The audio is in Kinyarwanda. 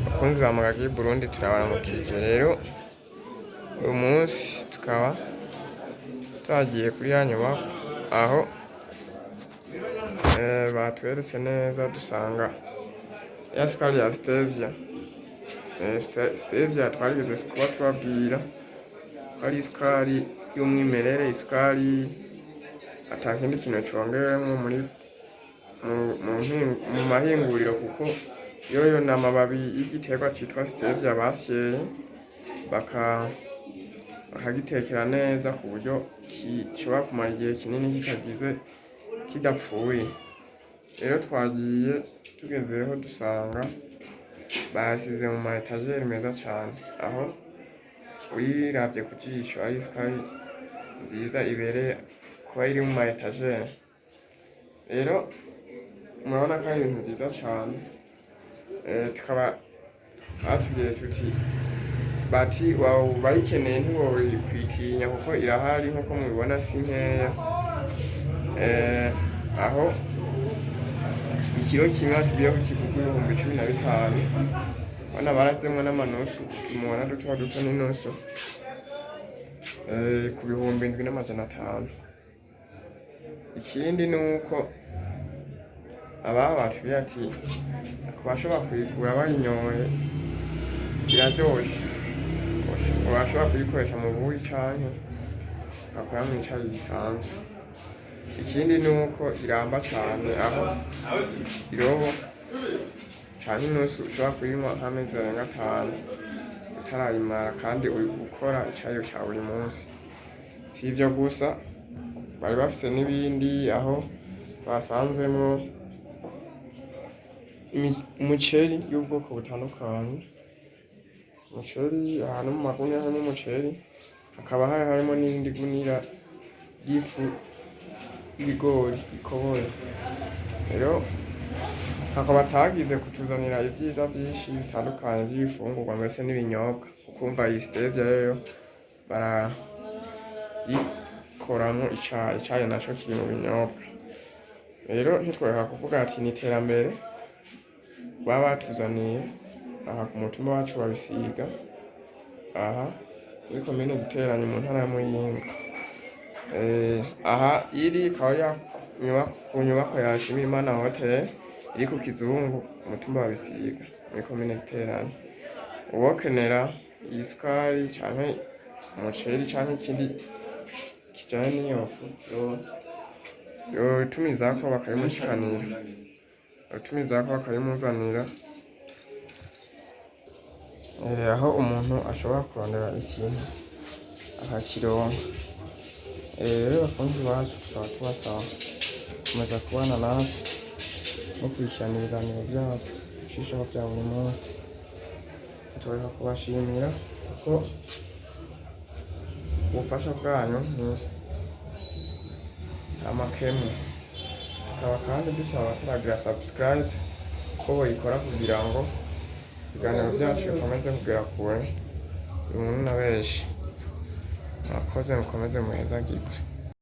bakunzi ba Magagi Burundi turabaramukije. Rero uyu munsi tukaba twagiye kuri ya nyubako aho batweretse neza dusanga ya sukari ya Stevia. Stevia twarigeze kuba tubabwira ko ari isukari y'umwimerere, isukari atakindi kintu congewemwo mu mahinguriro, kuko yoyo ni amababi y'igiterwa citwa Stevia basyeye bakagitekera neza ku buryo gishobora kumara igihe kinini kidapfuye. Rero twagiye tugezeho dusanga basize mu ma etajeri meza cane, aho uyiravye ku jisho ari isukari nziza ibereye kuba iri mu ma etajeri. Rero murabona ko ari ibintu vyiza cane. Tukaba batubwiye tuti bati bayikeneye ntiwokwitinya kuko irahari, nkuko mubibona si nkeya. Aho ikiro kimwe batubwiye ko kigurwa ibihumbi 15. Bana barazemwo n'amanusu, mubona duto n'inusu ku bihumbi 7,500. Ikindi nuko abaha batubwiye ati kubashobora kuyigura bayinyoye iraryoshe, urashobora kuyikoresha mu buyi canke ugakora mw'icayi bisanzwe. Ikindi nuko iramba cane, aho irobo canke inusu ushobora kuyinywa nk'amezi arenga 5 utarayimara, kandi ukora icayi ca buri munsi. Si ivyo gusa, bari bafise n'ibindi, aho basanzemwo umuceri y'ubwoko butandukanye. Umuceri ahantu mu magunira harimo umuceri, hakaba harimo n'irindi gunira ry'ifu y'ibigori ikoboye. Rero hakaba batagize kutuzanira ivyiza vyinshi bitandukanye vy'ibifungurwa mbese n'ibinyobwa, ukumva iyi Stevia yoyo barayikoramwo icayi naco kiri mu binyobwa. Rero ntitworeka kuvuga ati ni iterambere baba batuzaniye aha ku mutumba wacu wa Bisiga, aha muri komine Giteranyi mu ntara ya Muyinga. Aha iri ikaba ku nyubako ya Nshimirimana Hotel iri ku Kizungu ku mutumba wa Bisiga muri komine Giteranyi. Uwokenera iyi sukari canke umuceri canke ikindi kijanye n'iyo fu yotumizako bakayimuzanira, aho umuntu ashobora kurondera ikintu akakironka. Rero bakunzi bacu tukaba tubasaba gukomeza kubana natwe no kurikirana ibiganiro vyacu bishishaho vya buri munsi. Tureka kubashimira kuko ubufasha bwanyu ni amakemwa. Tukaba kandi dusaba abataragira subscribe ko boyikora kugira ngo ibiganiro vyacu bikomeze kugera kure umuntu na benshi. Murakoze, mukomeze muhezagirwe.